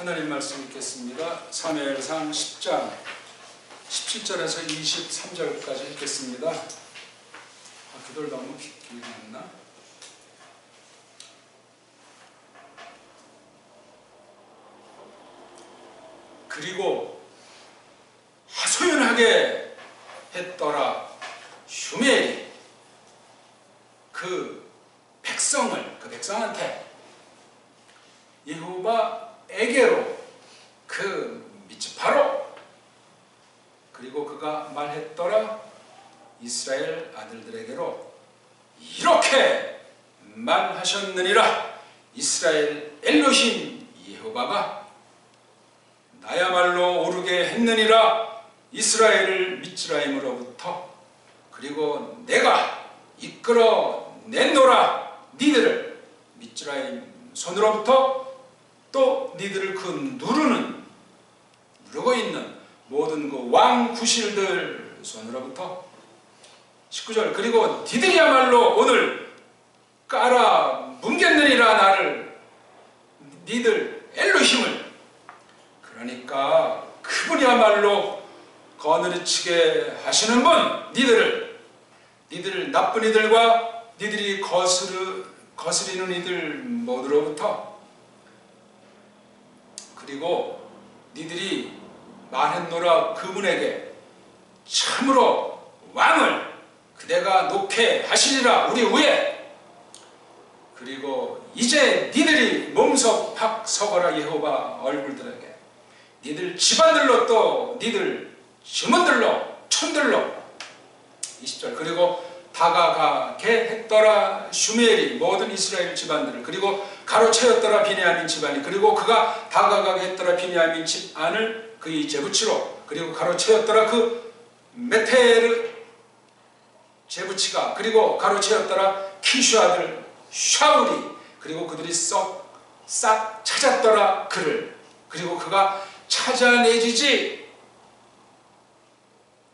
하나님 말씀 읽겠습니다. 사무엘상 10장 17절에서 23절까지 읽겠습니다. 그들 너무 길게 했나? 그리고 하소연하게 했더라 슈멜이 그 백성한테 여호와에게로 그 미츠파로 그리고 그가 말했더라 이스라엘 아들들에게로 이렇게 말하셨느니라 이스라엘 엘로힘 여호와가 나야말로 오르게 했느니라 이스라엘을 미츠라임으로부터 그리고 내가 이끌어 냈노라 니들을 미츠라임 손으로부터 또 니들을 그 누르고 있는 모든 그 왕 구실들 손으로부터 19절 그리고 니들이야말로 오늘 깔아 뭉갰느니라 나를 니들 엘로힘을 그러니까 그분이야말로 거느리치게 하시는 분 니들 나쁜 이들과 니들이 거스리는 이들 모두로부터 그리고 니들이 말했노라 그분에게 참으로 왕을 그대가 놓게 하시리라 우리 위에 그리고 이제 니들이 몸소 팍 서거라 여호와 얼굴들에게 니들 집안들로 또 니들 증언들로 촌들로 20절 그리고 다가가게 했더라 슈멜이 모든 이스라엘 집안들을 그리고 가로채었더라 비냐민 집안이 그리고 그가 다가가게 했더라 비냐민 집안을 그의 제부치로 그리고 가로채었더라 그 메테르 제부치가 그리고 가로채었더라 키슈 아들 샤울이 그리고 그들이 싹 찾았더라 그를 그리고 그가 찾아내지지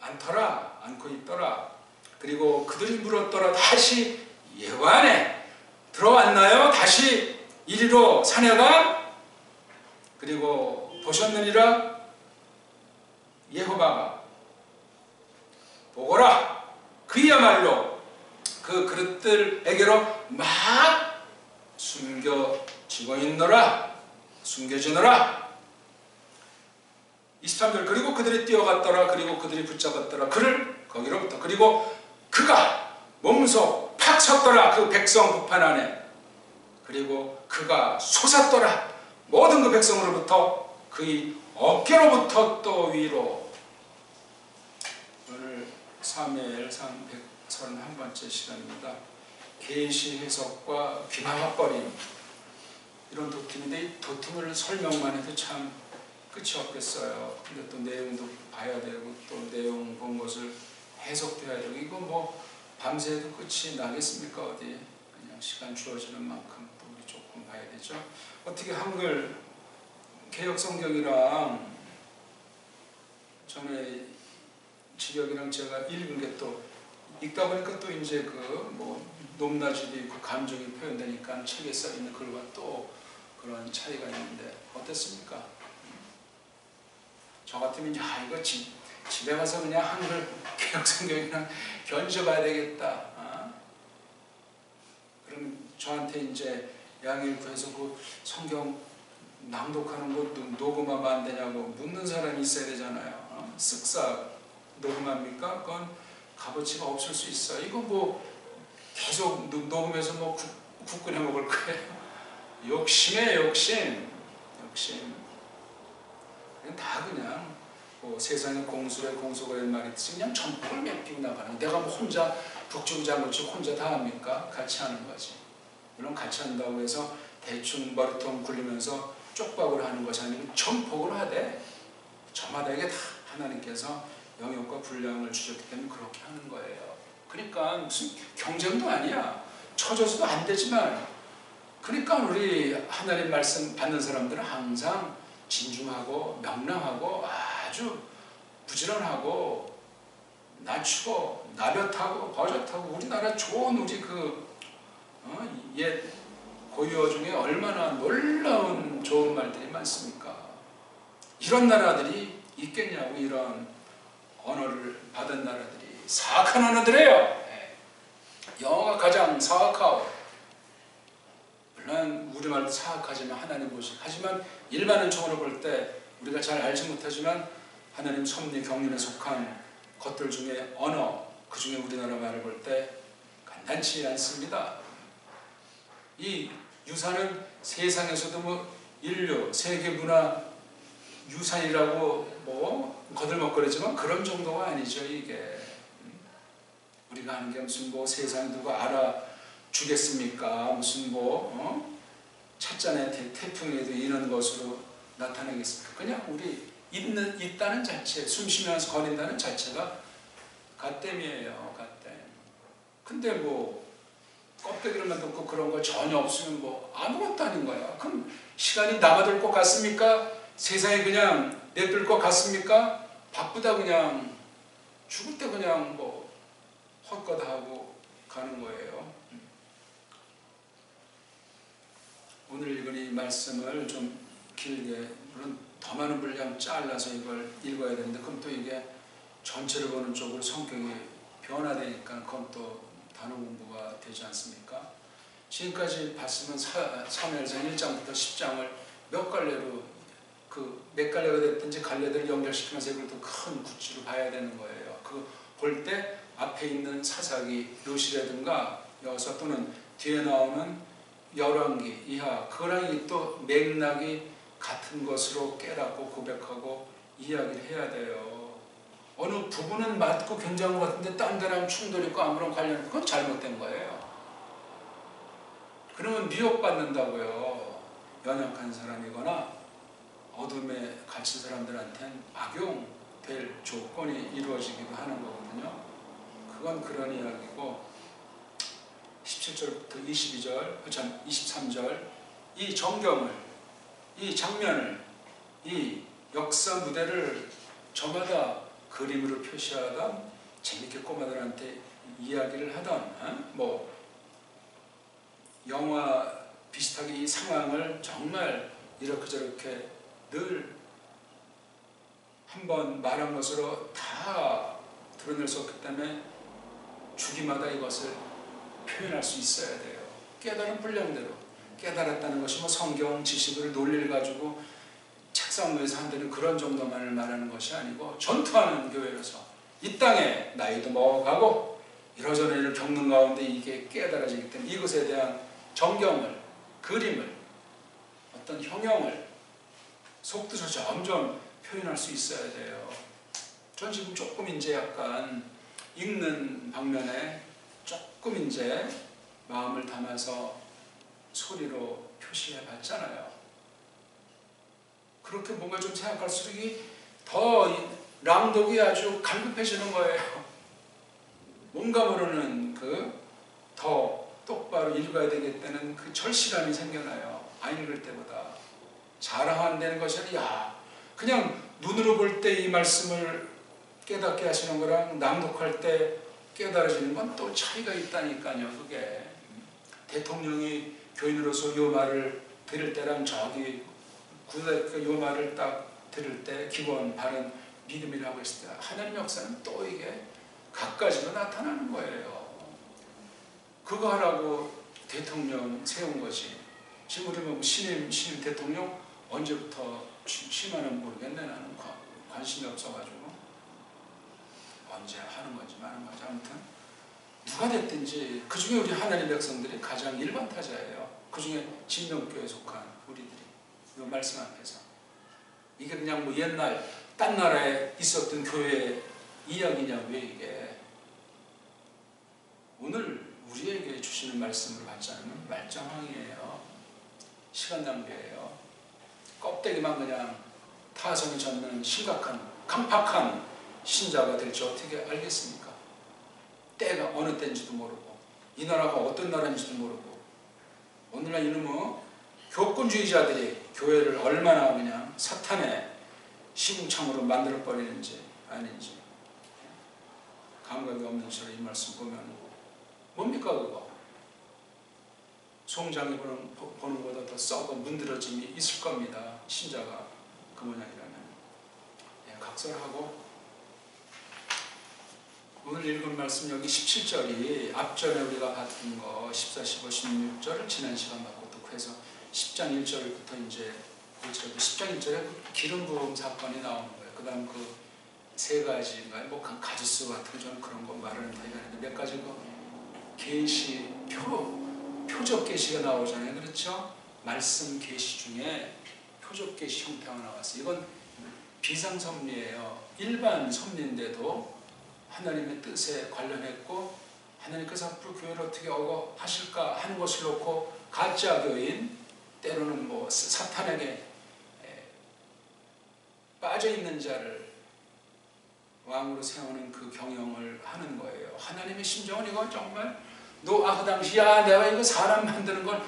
않고 있더라 그리고 그들이 물었더라 다시 여호와 안에 들어왔나요? 다시 이리로 사내가 그리고 보셨느니라 여호와가 보거라 그야말로 그 그릇들에게로 막 숨겨지노라 23절 그리고 그들이 뛰어갔더라 그리고 그들이 붙잡았더라 그를 거기로부터 그리고 그가 몸소 팍 섰더라 그 백성 북판 안에 그리고 그가 솟았더라 모든 그 백성으로부터 그의 어깨로부터 또 위로 오늘 사무엘상 131번째 시간입니다. 계시 해석과 귀마박거림 이런 도팀인데 이 도팀을 설명만 해도 참 끝이 없겠어요. 근데 또 내용도 봐야 되고 또 내용 본 것을 해석돼야 되고 이거 뭐 밤새도 끝이 나겠습니까? 어디 그냥 시간 주어지는 만큼 또 우리 조금 봐야 되죠. 어떻게 한글 개역 성경이랑 전에 지역이랑 제가 읽은 게 또 읽다 보니까 또 이제 그 뭐 높낮이도 있고 감정이 표현되니까 책에 써 있는 글과 또 그런 차이가 있는데 어땠습니까? 저 같으면 이거 집에 가서 그냥 한글 개역성경이랑 견져봐야 되겠다. 그럼 저한테 이제 양일구에서 그 성경 낭독하는 거 녹음하면 안 되냐고 묻는 사람이 있어야 되잖아요. 쓱싹 녹음합니까? 그건 값어치가 없을 수 있어요. 이거 뭐 계속 녹음해서 뭐 국 끓여 먹을 거예요. 욕심에 욕심. 다 그냥 뭐 세상에 공수래 공소가 된 말이 있지 그냥 전폭을 맺히고 나가는 내가 뭐 혼자 북중장군치 혼자 다 합니까? 같이 하는 거지. 물론 같이 한다고 해서 대충 머리통 굴리면서 쪽박을 하는 것이 아니고 전폭을 하되 저마다 이게 다 하나님께서 영역과 분량을 주셨기 때문에 그렇게 하는 거예요. 그러니까 무슨 경쟁도 아니야. 쳐줘서도 안 되지만 그러니까 우리 하나님 말씀 받는 사람들은 항상 진중하고 명랑하고 아주 부지런하고 낮추고 나볕하고 버젓하고 우리나라 좋은 우리 옛 고유어 중에 얼마나 놀라운 좋은 말들이 많습니까? 이런 나라들이 있겠냐고. 이런 언어를 받은 나라들이 사악한 언어들이에요. 영어가 가장 사악하고, 물론 우리말도 사악하지만 하나님 보시. 하지만 일반은총으로 볼 때 우리가 잘 알지 못하지만 하나님 섭리 경륜에 속한 것들 중에 언어, 그 중에 우리나라 말을 볼 때 간단치 않습니다. 이 유산은 세상에서도 뭐 인류, 세계 문화 유산이라고 뭐 거들먹거리지만 그런 정도가 아니죠. 이게 우리가 하는 게 무슨 뭐 세상 누가 알아주겠습니까? 무슨 뭐 찻잔에 태풍에도 이는 것으로 나타나겠습니까? 그냥 우리 있다는 자체, 숨 쉬면서 거린다는 자체가 갓댐이에요. 갓댐. 근데 뭐 껍데기로만 듣고 그런 거 전혀 없으면 뭐 아무것도 아닌 거야. 그럼 시간이 남아돌 것 같습니까? 세상에 그냥 내둘 것 같습니까? 바쁘다 그냥 죽을 때 그냥 뭐 헛것하고 가는 거예요. 오늘 읽은 이 말씀을 좀 길게, 물론 더 많은 분량 잘라서 이걸 읽어야 되는데 그럼 또 이게 전체를 보는 쪽으로 성격이 변화되니까 그건 또 단어 공부가 되지 않습니까? 지금까지 봤으면 사무엘상 1장부터 10장을 몇 갈래로 몇 갈래가 됐든지 갈래들을 연결시키면서 이걸 또 큰 구치로 봐야 되는 거예요. 그 볼 때 앞에 있는 사사기 룻이라든가 여호수아 또는 뒤에 나오는 열왕기 이하 그거랑 또 맥락이 같은 것으로 깨닫고 고백하고 이야기를 해야 돼요. 어느 부분은 맞고 굉장한 것 같은데 딴 데랑 충돌이 있고 아무런 관련, 그건 잘못된 거예요. 그러면 미혹받는다고요. 연약한 사람이거나 어둠에 갇힌 사람들한테는 악용될 조건이 이루어지기도 하는 거거든요. 그건 그런 이야기고 17절부터 23절 이 정경을, 이 장면을, 이 역사 무대를 저마다 그림으로 표시하던 재밌게 꼬마들한테 이야기를 하던 뭐 영화 비슷하게 이 상황을 정말 이렇게 저렇게 늘 한번 말한 것으로 다 드러낼 수 없기 때문에 주기마다 이것을 표현할 수 있어야 돼요. 깨달은 분량대로. 깨달았다는 것이 뭐 성경 지식을 논리를 가지고 책상 위에서 한다는 그런 정도만을 말하는 것이 아니고 전투하는 교회로서 이 땅에 나이도 먹어가고 이러저러 일을 겪는 가운데 이게 깨달아지기 때문에 이것에 대한 정경을, 그림을, 어떤 형용을 속뜻을 점점 표현할 수 있어야 돼요. 전 지금 조금 이제 약간 읽는 방면에 조금 이제 마음을 담아서 소리로 표시해 봤잖아요. 그렇게 뭔가 좀 생각할수록 더 랑독이 아주 갈급해지는 거예요. 뭔가 모르는 더 똑바로 읽어야 되겠다는 그 절실함이 생겨나요. 안 읽을 때보다. 자랑한다는 것이 아니라 그냥 눈으로 볼 때 이 말씀을 깨닫게 하시는 거랑 낭독할 때 깨달아지는 건 또 차이가 있다니까요. 그게 대통령이 교인으로서 이 말을 들을 때랑 저기 고등학교 이 말을 딱 들을 때 기본 바른 믿음이라고 했을 때 하나님 역사는 또 이게 각가지로 나타나는 거예요. 그거 하라고 대통령 세운 것이. 지금 우리 뭐 신임 대통령 언제부터 취임하는 모르겠네. 나는 관심이 없어가지고 언제 하는 건지 마는 건지. 아무튼 누가 됐든지 그 중에 우리 하나님 백성들이 가장 일반타자예요. 그 중에 진정교회에 속한 우리들이 이 말씀 앞에서 이게 그냥 뭐 옛날 딴 나라에 있었던 교회 이야기냐. 왜 이게 오늘 우리에게 주시는 말씀을 받지 않으면 말짱항이에요. 시간 낭비예요. 껍데기만 그냥 타성이 젖는 심각한 강팍한 신자가 될지 어떻게 알겠습니까? 때가 어느 때인지도 모르고 이 나라가 어떤 나라인지도 모르고 오늘날 이놈의 교권주의자들이 교회를 얼마나 그냥 사탄의 시궁창으로 만들어버리는지 아닌지 감각이 없는 처럼 이 말씀 보면 뭡니까 그거? 송장이 보는 것보다 더 썩어 문드러짐이 있을 겁니다. 신자가 그 모양이라면. 예, 각설하고 오늘 읽은 말씀 여기 17절이 앞전에 우리가 봤던 거 14, 15, 16절을 지난 시간 봤고 또 그래서 10장 1절부터 이제 보시라도 10장 1절에 기름 부음 사건이 나오는 거예요. 그 다음 그 세 가지인가요? 뭐 가지수 같은 저는 그런 거 말하는 타입이 아닌데 몇 가지 그 계시 표적 계시가 나오잖아요. 그렇죠? 말씀 계시 중에 표적 계시 형태가 나왔어요. 이건 비상섭리예요. 일반 섭리인데도 하나님의 뜻에 관련했고 하나님께서 앞으로 교회를 어떻게 하실까 하는 것을 놓고 가짜 교인 때로는 뭐 사탄에게 빠져있는 자를 왕으로 세우는 그 경영을 하는 거예요. 하나님의 심정은 이건 정말 그 당시 야 내가 이거 사람 만드는 걸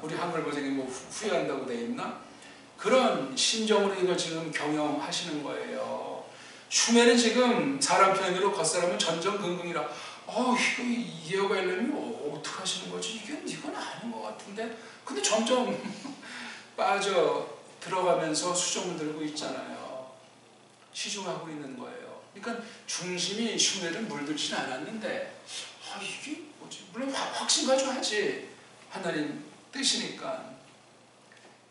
우리 한글 버전에 뭐 후회한다고 돼 있나? 그런 심정으로 이거 지금 경영하시는 거예요. 슈멜은 지금 사람 편으로 겉사람은 전전긍긍이라 이거 이해가 이려면 어떻게 하시는 거지? 이건 아닌 것 같은데 근데 점점 빠져 들어가면서 수정을 들고 있잖아요. 시중하고 있는 거예요. 그러니까 중심이 슈멜은 물들지는 않았는데 이게 뭐지? 물론 확신 가지고 하지. 하나님 뜻이니까.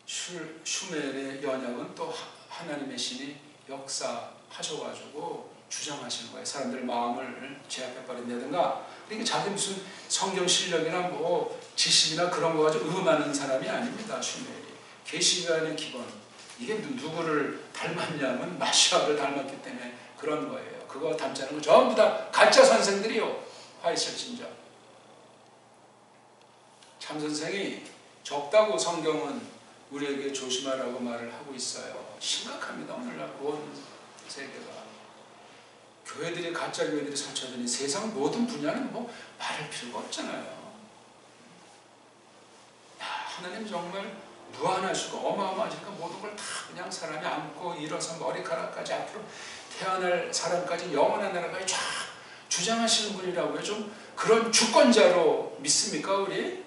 슈멜의 연약은 또 하나님의 신이 역사하셔가지고 주장하시는 거예요. 사람들 마음을 제압해버린다든가. 그러니까 자기 무슨 성경 실력이나 뭐 지식이나 그런 거 가지고 음하는 사람이 아닙니다. 슈멜이. 계시관의 기본. 이게 누구를 닮았냐면 마시아를 닮았기 때문에 그런 거예요. 그거 닮지 않은 거 전부 다 가짜 선생들이요. 화 있을진저. 참 선생이 적다고 성경은 우리에게 조심하라고 말을 하고 있어요. 심각합니다. 오늘날 온 세계가. 교회들이 가짜 교회들이 설쳐지니 세상 모든 분야는 뭐 말할 필요가 없잖아요. 하나님 정말 무한하시고 어마어마하니까 모든 걸 다 그냥 사람이 안고 일어서 머리카락까지 앞으로 태어날 사람까지 영원한 나라까지 쫙 주장하시는 분이라고요. 좀 그런 주권자로 믿습니까 우리?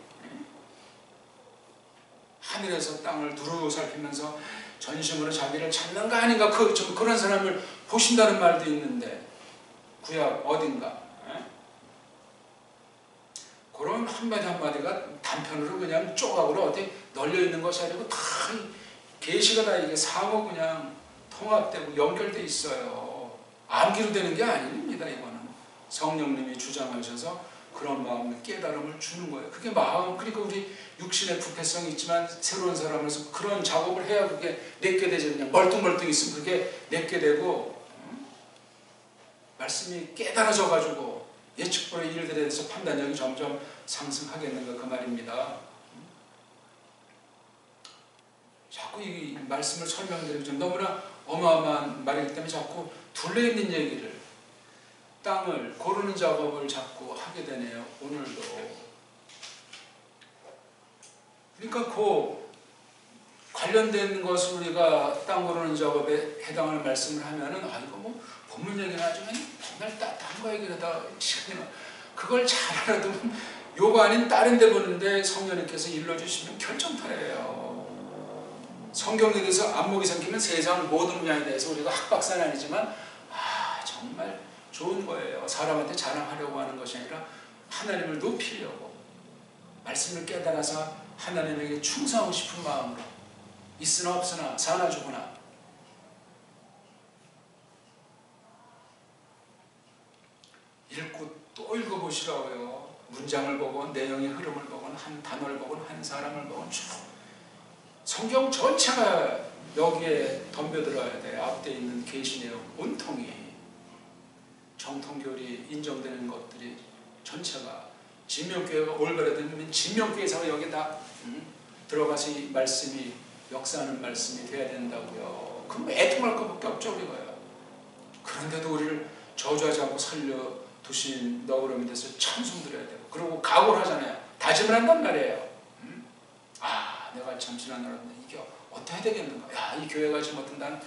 하늘에서 땅을 두루 살피면서 전심으로 자기를 찾는 거 아닌가 그런 사람을 보신다는 말도 있는데 구약 어딘가 그런 한마디 한마디가 단편으로 그냥 조각으로 어디 널려있는 것이 아니고 다 계시가 다 이게 상호 그냥 통합되고 연결되어 있어요. 암기로 되는 게 아닙니다. 이거는 성령님이 주장하셔서 그런 마음의 깨달음을 주는 거예요. 그게 마음, 그러니까 우리 육신의 부패성이 있지만 새로운 사람으로서 그런 작업을 해야 그게 내게 되죠. 그냥 멀뚱멀뚱 있으면 그게 내게 되고 말씀이 깨달아져가지고 예측불허의 일들에 대해서 판단력이 점점 상승하겠는가 그 말입니다. 자꾸 이 말씀을 설명드리면 좀 너무나 어마어마한 말이기 때문에 자꾸 둘러있는 얘기를 땅을 고르는 작업을 자꾸 하게 되네요. 오늘도. 그러니까 그 관련된 것을 우리가 땅 고르는 작업에 해당하는 말씀을 하면은 이거 뭐 본문 얘기나 하지만 맨날 딴 거 얘기하다 시간이 그걸 잘 알아두면 요거 아닌 다른 데 보는데 성령님께서 일러주시면 결정타예요. 성경에 대해서 안목이 생기면 세상 모든 분야에 대해서 우리가 학박사는 아니지만 정말 좋은 거예요. 사람한테 자랑하려고 하는 것이 아니라 하나님을 높이려고 말씀을 깨달아서 하나님에게 충성하고 싶은 마음으로 있으나 없으나 사나 죽으나 읽고 또 읽어보시라고요. 문장을 보고 내용의 흐름을 보고 한 단어를 보고 한 사람을 보고 쭉 성경 전체가 여기에 덤벼들어야 돼. 앞에 있는 계시 내용 온통이 정통교리 인정되는 것들이 전체가 진명교회가 올바르다면 진명교회에서 여기 다 들어가서 이 말씀이 역사하는 말씀이 돼야 된다고요. 그럼 애통할 것밖에 없죠 우리가요. 그런데도 우리를 저주하지 않고 살려두신 너그러움에 대해서 찬송드려야 되고 그리고 각오를 하잖아요. 다짐을 한단 말이에요. 내가 참 지난날인데 이게 어떻게 해야 되겠는가. 이 교회가 지금 어떤 난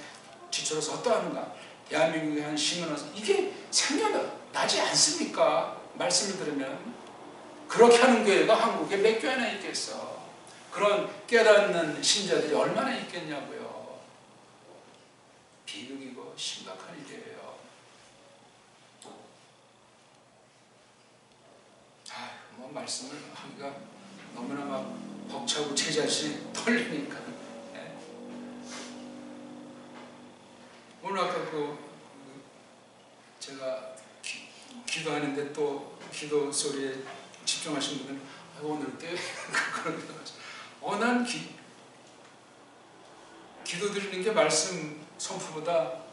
지쳐서 어떠한가. 대한민국의 한 시민으로서 이게 생겨나지 않습니까? 말씀을 들으면 그렇게 하는 교회가 한국에 몇 교회나 있겠어. 그런 깨닫는 신자들이 얼마나 있겠냐고요. 비극이고 심각한 일이에요. 뭐 말씀을 하기가 너무나 막 벅차고 제 자신이 떨리니까. 네. 오늘 아까 제가 기도하는데 또 기도 소리에 집중하신 분들은 오늘 때 그런 난 기도 드리는 게 말씀 선포보다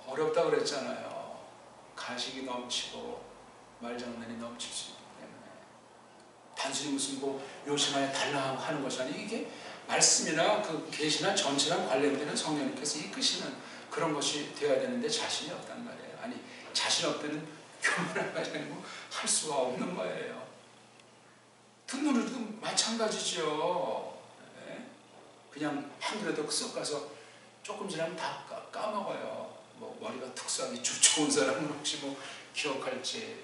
어렵다 그랬잖아요. 가식이 넘치고 말장난이 넘칠 수 있기 때문에 단순히 무슨 뭐 요신하에 달라 하는 것이 아니고 이게 말씀이나 그 계시나 전체랑 관련되는 성령님께서 이끄시는 그런 것이 되어야 되는데 자신이 없단 말이에요. 아니 자신 없다는 교만한 말이 아니고 할 수가 없는 거예요. 듣는 우리도 마찬가지죠. 네? 그냥 한 그릇 쏙 가서 조금 지나면 다 까먹어요. 뭐 머리가 특수하게 좋은 사람은 혹시 뭐 기억할지.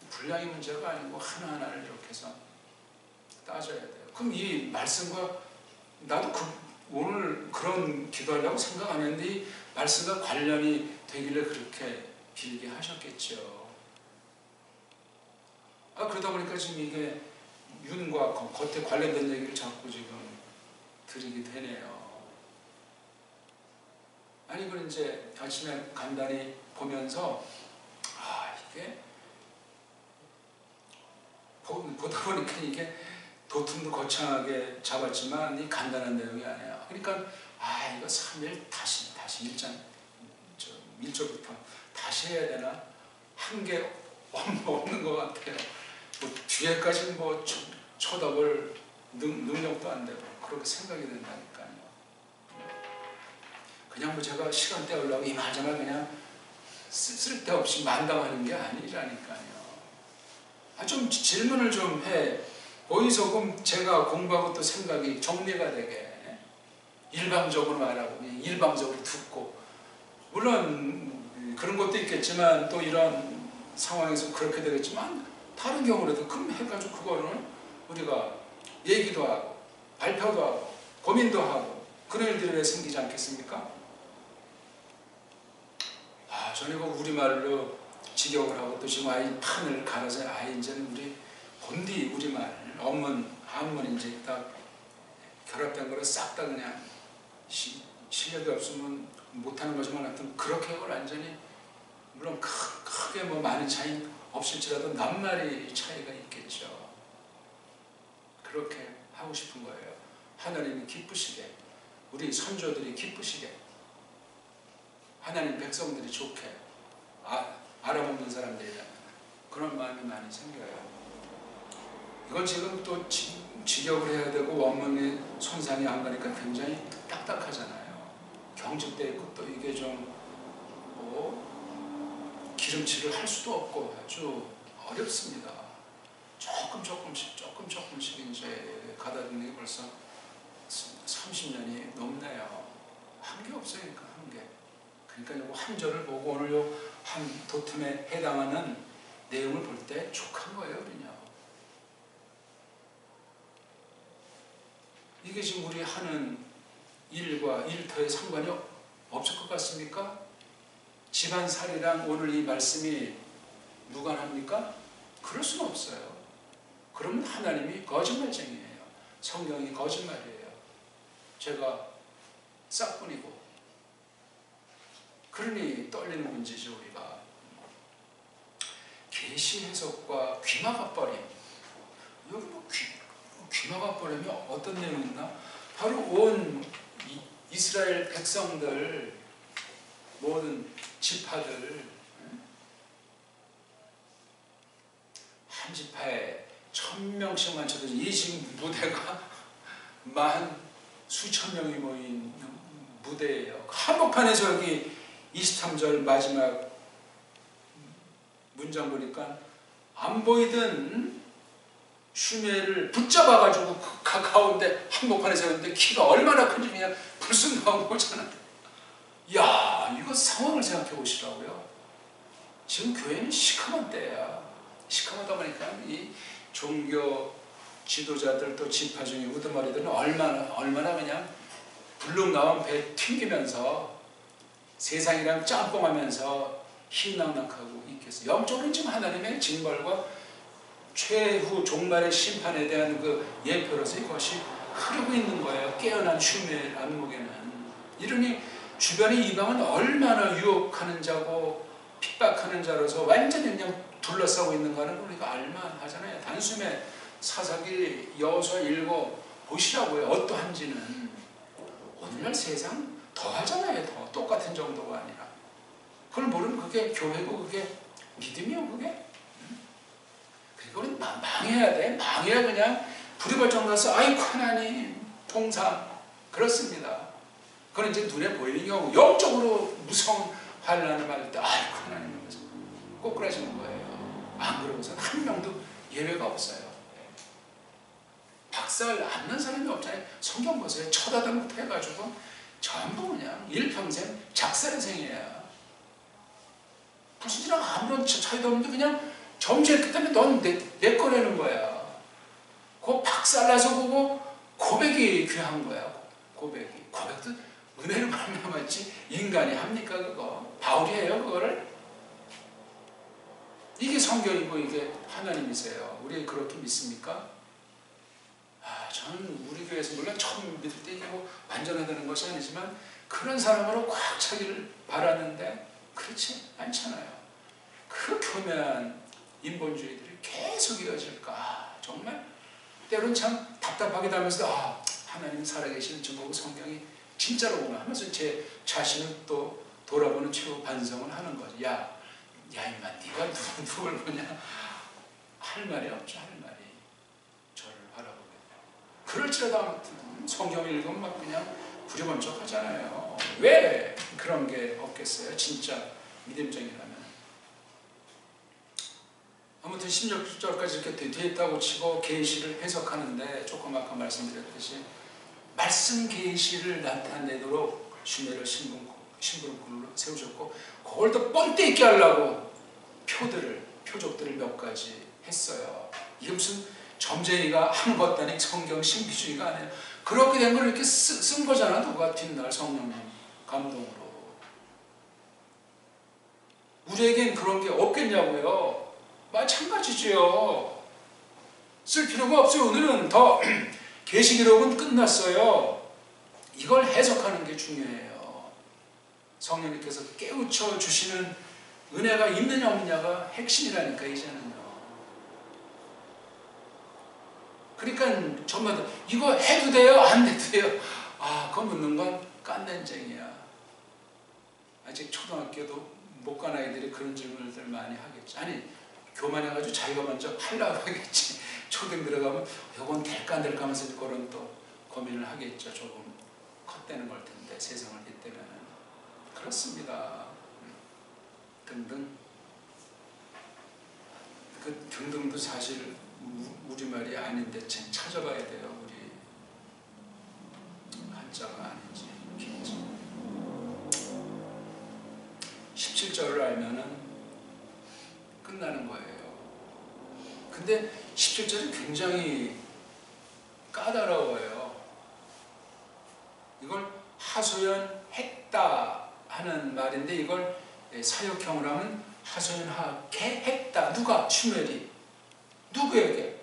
분량이 문제가 아니고 하나하나를 이렇게 해서 따져야 돼요. 그럼 이 말씀과 나도 오늘 그런 기도하려고 생각 안 했는데 이 말씀과 관련이 되길래 그렇게 길게 하셨겠죠. 그러다 보니까 지금 이게 윤과 겉에 관련된 얘기를 자꾸 지금 드리게 되네요. 아니, 그걸 이제 아침에 간단히 보면서, 이게, 보다 보니까 이게 도tum도 거창하게 잡았지만 이 간단한 내용이 아니에요. 그러니까, 이거 3일 다시 1절부터 다시 해야 되나? 한 게 없는 것 같아요. 뭐 뒤에까지는 뭐 쳐다볼 능력도 안 되고 그렇게 생각이 된다니까요. 그냥 뭐 제가 시간 때우려고 이만저만 그냥 쓸데없이 만담하는 게 아니라니까요. 좀 질문을 좀 해. 어디서 제가 공부하고 또 생각이 정리가 되게 일방적으로 말하고 그냥 일방적으로 듣고, 물론 그런 것도 있겠지만 또 이런 상황에서 그렇게 되겠지만 다른 경우라도 그럼 해가지고 그거는 우리가 얘기도 하고 발표도 하고 고민도 하고 그런 일들이 왜 생기지 않겠습니까? 저는 이거 우리말로 직역을 하고 또 지금 판을 갈아서 이제는 우리 본디 우리말 한문 이제 딱 결합된 거를 싹 다 그냥 실력이 없으면 못하는 거지만 하여튼 그렇게 그걸 완전히, 물론 크게 뭐 많은 차이 없을지라도 낱말이 차이가 있겠죠. 그렇게 하고 싶은 거예요. 하나님이 기쁘시게, 우리 선조들이 기쁘시게, 하나님 백성들이 좋게, 알아먹는 사람들이라면 그런 마음이 많이 생겨요. 이건 지금 또 직역을 해야 되고 원문의 손상이 안 가니까 굉장히 딱딱하잖아요. 경직돼 있고 또 이게 좀 기름칠을 할 수도 없고 아주 어렵습니다. 조금씩 이제 가다 보니 벌써 30년이 넘네요. 한 게 없으니까 한 게. 그러니까 요거 한 절을 보고 오늘 요 한 도tum에 해당하는 내용을 볼 때 족한 거예요, 그냥. 이게 지금 우리 하는 일과 일터에 상관이 없을 것 같습니까? 집안살이랑 오늘 이 말씀이 무관합니까? 그럴 수는 없어요. 그러면 하나님이 거짓말쟁이에요. 성경이 거짓말이에요. 제가 싹뿐이고. 그러니 떨리는 문제죠, 우리가. 계시 해석과 귀마가버림. 여기 뭐 귀마가버림이 어떤 내용이 있나? 바로 온 이스라엘 백성들, 모든 지파들, 한 지파에 1000명씩만 쳐도 이 지금 무대가 수천 명이 모인 무대예요. 한복판에서 여기 23절 마지막 문장 보니까 안 보이던 슈메를 붙잡아가지고 가까운데 한복판에 세웠는데 키가 얼마나 큰지 그냥 불쑥 나오잖아. 이거 상황을 생각해 보시라고요. 지금 교회는 시커먼 때야. 시커멓다 보니까 이 종교 지도자들 또 지파 중에 우두머리들은 얼마나 그냥 불룩 나온 배 튕기면서 세상이랑 짬뽕하면서 희낙낙하고 있겠어요. 영적으로는 지금 하나님의 징벌과 최후 종말의 심판에 대한 그 예표로서 이것이 흐르고 있는 거예요. 깨어난 슈멜 안목에는. 이러니 주변의 이방은 얼마나 유혹하는 자고 핍박하는 자로서 완전히 그냥 둘러싸고 있는가는 우리가 알만하잖아요. 단숨에 사사기 여호수아 읽어 보시라고요. 어떠한지는. 오늘날 세상 더 하잖아요. 더 똑같은 정도가 아니라. 그걸 모르면 그게 교회고 그게 믿음이요 그게. 그리고 우리는 망해야 돼. 망해야 그냥 불이 벌쩍 나서 아이고 하나님 통상 그렇습니다. 그건 이제 눈에 보이는 경우 영적으로 무서운 환난을 받을 때 아이고 하나님 하면서 꼬꾸라지는 거예요. 안 그러고서 한 명도 예외가 없어요. 박살 안 난 사람이 없잖아요. 성경 보세요. 첫 아담부터 해가지고 전부 그냥 일평생 작살생이에요. 불신이랑 아무런 차이도 없는데 그냥 정죄했기 때문에 넌 내 거라는 거야. 그 박살나서 보고 고백이 귀한 거야. 고백도 은혜로 말미암았지 인간이 합니까 그거? 바울이 해요 그거를? 이게 성경이고 이게 하나님이세요. 우리 그렇게 믿습니까? 저는 우리 교회에서 물론 처음 믿을 때 이게 뭐 완전하다는 것이 아니지만 그런 사람으로 꽉 차기를 바라는데 그렇지 않잖아요. 그 교묘한 인본주의들이 계속 이어질까? 정말 때로는 참 답답하기도 하면서도 하나님 살아계시는 증거고 성경이 진짜로구나 하면서 제 자신을 또 돌아보는 최후 반성을 하는 거죠. 야 임마 네가 누굴 보냐? 할 말이 없죠. 할 말이. 저를 바라보게. 그럴지라도 아무튼 성경을 읽으면 막 그냥 부려번쩍 하잖아요. 왜 그런 게 없겠어요? 진짜 믿음적이라면. 아무튼 16절까지 이렇게 되었다고 치고 계시를 해석하는데 조금 아까 말씀드렸듯이 말씀 계시를 나타내도록 슈멜을 심부름꾼으로 세우셨고 그걸 더 뻔때 있게 하려고 표적들을 몇 가지 했어요. 이게 무슨 점쟁이가 하는 것도 아니고 성경 신비주의가 아니에요. 그렇게 된 걸 이렇게 쓴 거잖아. 누가 뒷날 성령님 감동으로. 우리에겐 그런 게 없겠냐고요. 마찬가지지요. 쓸 필요가 없어요. 오늘은 더 계시기록은 끝났어요. 이걸 해석하는 게 중요해요. 성령님께서 깨우쳐 주시는 은혜가 있느냐 없느냐가 핵심이라니까 이제는요. 그러니까 전마다 이거 해도 돼요? 안 해도 돼요? 그거 묻는 건 깐난쟁이야. 아직 초등학교도 못 간 아이들이 그런 질문을 많이 하겠지. 아니 교만해가지고 자기가 먼저 하려고 하겠지. 초등 들어가면 이건 될까 안 될까 하면서 그런 또 고민을 하겠죠. 조금 컸다는 걸 텐데 세상을 빗대면은 그렇습니다. 등등. 그 등등도 사실 우리말이 아닌데 찾아봐야 돼요. 우리 한자가 아닌지 긴지. 17절을 알면은 끝나는 거예요. 근데 17절이 굉장히 까다로워요. 이걸 하소연했다 하는 말인데 이걸 사역형으로 하면 하소연하게 했다. 누가? 슈멜이. 누구에게?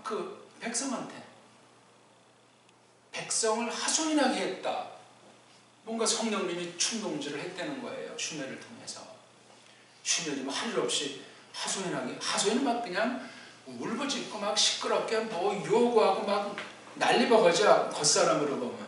그 백성한테. 백성을 하소연하게 했다. 뭔가 성령님이 충동질을 했다는 거예요. 슈멜을 통해서. 슈멜이 뭐 할 일 없이 하소연하게. 하소연은 막 그냥 울부짖고 막 시끄럽게 뭐 요구하고 막 난리버거져. 겉사람으로 보면.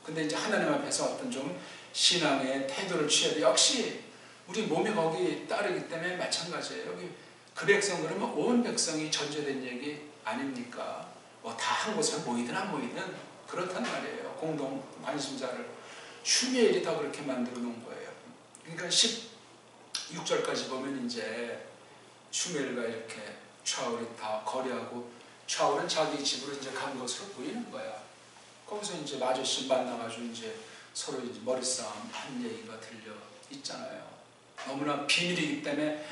근데 이제 하나님 앞에서 어떤 좀 신앙의 태도를 취해야 돼. 역시 우리 몸이 거기 따르기 때문에 마찬가지예요. 여기 그 백성 그러면 온 백성이 전제된 얘기 아닙니까? 다 한 곳에 모이든 안 모이든 그렇단 말이에요. 공동 관심자를. 슈멜이 다 그렇게 만들어 놓은 거예요. 그러니까 16절까지 보면 이제 슈멜과 이렇게 샤울이 다 거래하고 샤울은 자기 집으로 이제 간 것으로 보이는 거야. 거기서 이제 아저씨 만나가지고 이제 서로 이제 머리싸움 한 얘기가 들려 있잖아요. 너무나 비밀이기 때문에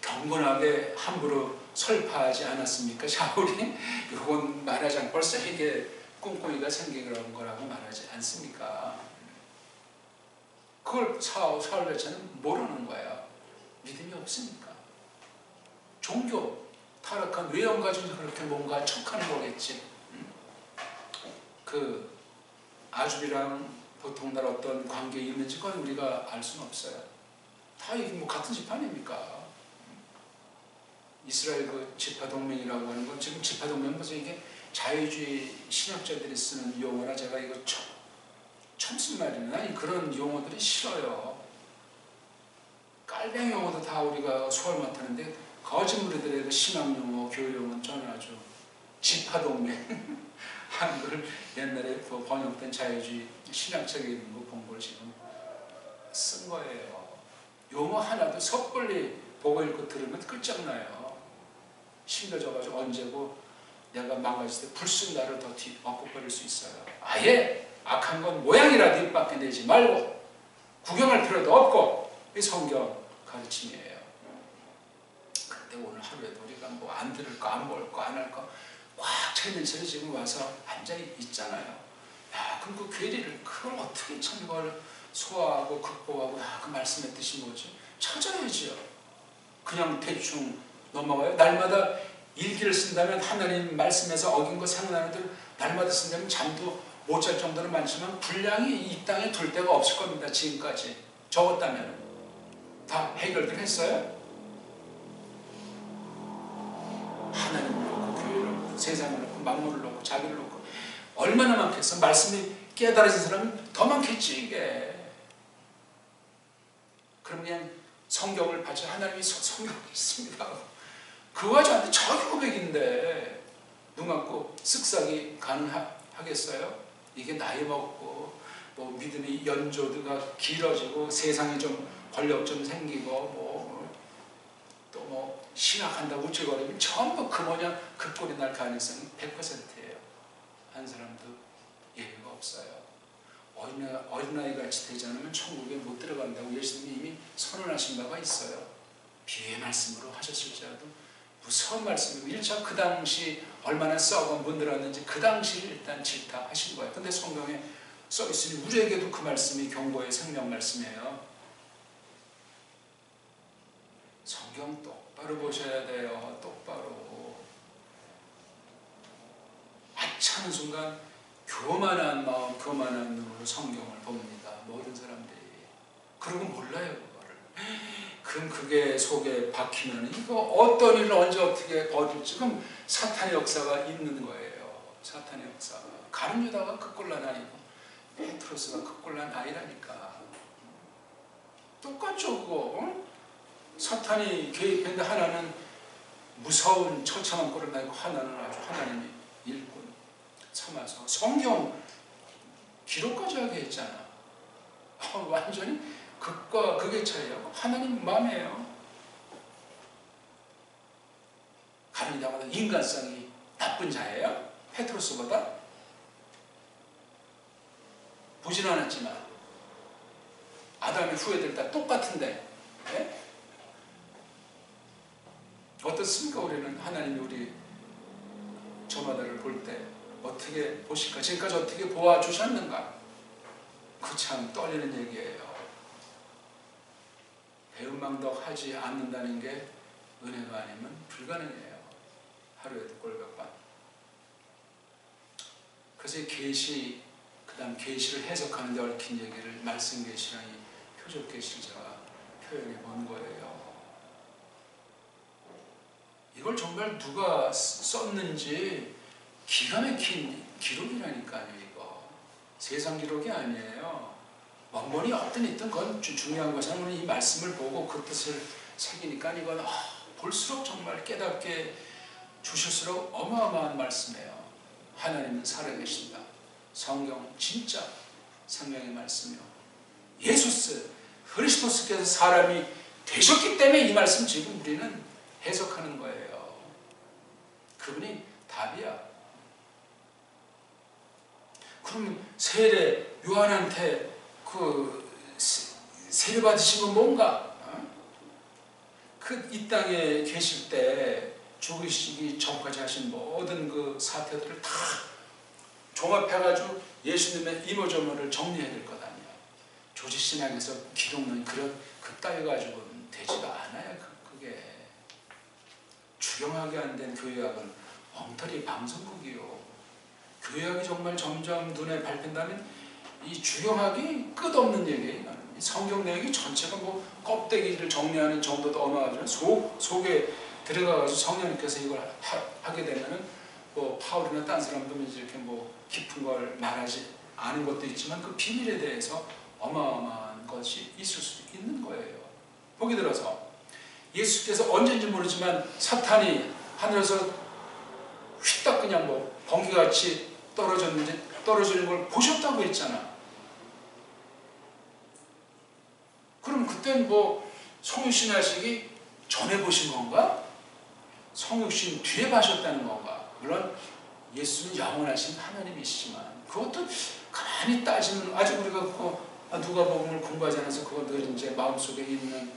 경건하게 함부로 설파하지 않았습니까? 샤울이 이건 말하지 않고 벌써 이게 꿍꿍이가 생기는 거라고 말하지 않습니까? 그걸 사울 대체는 모르는 거야. 믿음이 없으니까. 종교 타락한 외형 가지고 그렇게 뭔가 척하는 거겠지. 그 아줍이랑 보통 날 어떤 관계에 있는지 그건 우리가 알 수는 없어요. 다 이게 뭐 같은 집 아닙니까? 이스라엘 그 지파 동맹이라고 하는 건 지금 지파 동맹은 벌써 이게 자유주의 신학자들이 쓰는 용어라 제가 이거 처음 쓴 말이네. 아니 그런 용어들이 싫어요. 깔뱅이 용어도 다 우리가 소화를 못하는데 거짓무리들의 그 신학 용어, 교육 용어는 저는 아주 지파 동맹 한글 옛날에 번역된 자유주의 신학책에 있는 거 본 걸 지금 쓴 거예요. 용어 하나도 섣불리 보고 읽고 들으면 끝장나요. 심겨져가지고 언제고 내가 망가질 때 불쑥 나를 더 엎어버릴 수 있어요. 아예 악한 건 모양이라도 입 밖에 내지 말고 구경할 필요도 없고 이 성경 가르침이에요. 근데 오늘 하루에도 우리가 뭐 안 들을 거, 안 볼 거, 안 할 거 꽉 차있는 채로 지금 와서 앉아 있잖아요. 야, 그럼 그 괴리를 그걸 어떻게 참 이걸 소화하고 극복하고 그 말씀의 뜻이 뭐지? 찾아야지요. 그냥 대충 넘어가요. 날마다 일기를 쓴다면 하나님 말씀에서 어긴 거 생각나는 대로 날마다 쓴다면 잠도 못 잘 정도는 많지만 분량이 이 땅에 둘 데가 없을 겁니다. 지금까지 적었다면 다 해결들 했어요. 하나님을 놓고 교회를 놓고 세상을 놓고 만물을 놓고 자기를 놓고 얼마나 많겠어. 말씀이 깨달아진 사람은 더 많겠지 이게. 그럼 그냥 성경을 봐서 하나님이 성경이 있습니다. 그와 저한테 저기 고백인데 눈 감고 쓱싹이 가능하겠어요? 이게 나이 먹고 뭐 믿음이 연조드가 길어지고 세상에 좀 권력 좀 생기고 뭐 또 뭐 신학한다고 우쭐거리면 전부 그 뭐냐 그 꼴이 날 가능성이 100%예요. 한 사람도 예외가 없어요. 어린아이 같이 되지 않으면 천국에 못 들어간다고 예수님이 이미 선언하신 바가 있어요. 비유의 말씀으로 하셨을지라도 무서운 말씀이고 1차 그 당시 얼마나 썩어 문들었는지 그 당시를 일단 질타하신 거예요. 근데 성경에 써 있으니 우리에게도 그 말씀이 경고의 생명 말씀이에요. 성경 똑바로 보셔야 돼요. 똑바로. 하찮은 순간 교만한 마음, 교만한 눈으로 성경을 봅니다. 모든 사람들이. 그러고 몰라요, 그거를. 그럼 그게 속에 박히면 이거 어떤 일을 언제 어떻게 벌일지 그럼 사탄의 역사가 있는 거예요. 사탄의 역사가. 가룟 유다가 그 꼴난 아이고 페트로스가 그 꼴난 아이라니까. 똑같죠, 그거. 어? 사탄이 개입했는데 하나는 무서운 처참한 꼴을 나고 하나는 아주 하나님이 일꾼 참아서 성경 기록까지 하게 했잖아. 완전히 극과 극의 차이하고 하나님 마음이에요. 가룟 유다보다 인간성이 나쁜 자예요? 페트로스보다? 보진 않았지만 아담의 후예들 다 똑같은데 네? 어떻습니까? 우리는 하나님이 우리 저마다를 볼 때 어떻게 보실까? 지금까지 어떻게 보아주셨는가? 그 참 떨리는 얘기예요. 배은망덕하지 않는다는 게 은혜가 아니면 불가능해요. 하루에도 꼴몇 번. 그래서 이 계시, 그 다음 계시를 해석하는 데 얽힌 얘기를 말씀 계시랑 이 표적 계시를 제가 표현해 본 거예요. 이걸 정말 누가 썼는지 기가 막힌 기록이라니까요. 이거 세상 기록이 아니에요. 원본이 없든 있든 그건 중요한 것은 이 말씀을 보고 그 뜻을 새기니까 이건 볼수록 정말 깨닫게 주실수록 어마어마한 말씀이에요. 하나님은 살아계신다. 성경 진짜 생명의 말씀이요. 예수스 그리스도스께서 사람이 되셨기 때문에 이 말씀 지금 우리는 해석하는 거예요. 그분이 답이야. 그럼 세례 요한한테 그 세례 받으신 건 뭔가? 이 땅에 계실 때 죽으시기 전까지 하신 모든 그 사태들을 다 종합해가지고 예수님의 이모저모를 정리해야 될 것 아니야. 조지신앙에서 기독론 그따위 가지고는 되지가 않아요. 그게 주경하게 안 된 교회학은 엉터리 방송국이요. 교회학이 정말 점점 눈에 밟힌다면 이 주경학이 끝없는 얘기예요. 성경 내용이 전체가 뭐 껍데기를 정리하는 정도도 어마어마하지만 속에 들어가서 성령님께서 이걸 하게 되면은 뭐 파울이나 딴 사람도 이렇게 뭐 깊은 걸 말하지 않은 것도 있지만 그 비밀에 대해서 어마어마한 것이 있을 수 있는 거예요. 보기 들어서 예수께서 언제인지 모르지만 사탄이 하늘에서 휘딱 그냥 뭐 번개같이 떨어지는 걸 보셨다고 했잖아. 그럼 그땐 뭐 성육신 하시기 전에 보신 건가? 성육신 뒤에 봐셨다는 건가? 물론 예수는 영원하신 하나님이시지만 그것도 가만히 따지면 아직 우리가 누가복음을 공부하지 않아서 그거 늘 이제 마음속에 있는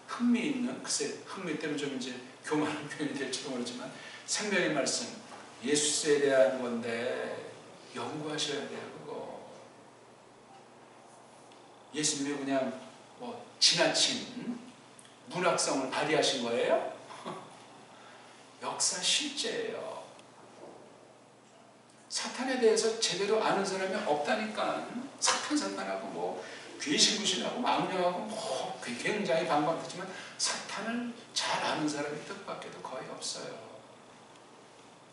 흥미 있는 글쎄 흥미 때문에 좀 이제 교만한 표현이 될지도 모르지만 생명의 말씀 예수에 대한 건데 연구하셔야 돼요. 그거 예수님이 그냥 뭐 지나친 문학성을 발휘하신 거예요? 역사 실제예요. 사탄에 대해서 제대로 아는 사람이 없다니까. 사탄하고 뭐 귀신구신하고 망령하고 뭐 굉장히 방방하지만 사탄을 잘 아는 사람이 뜻밖에도 거의 없어요.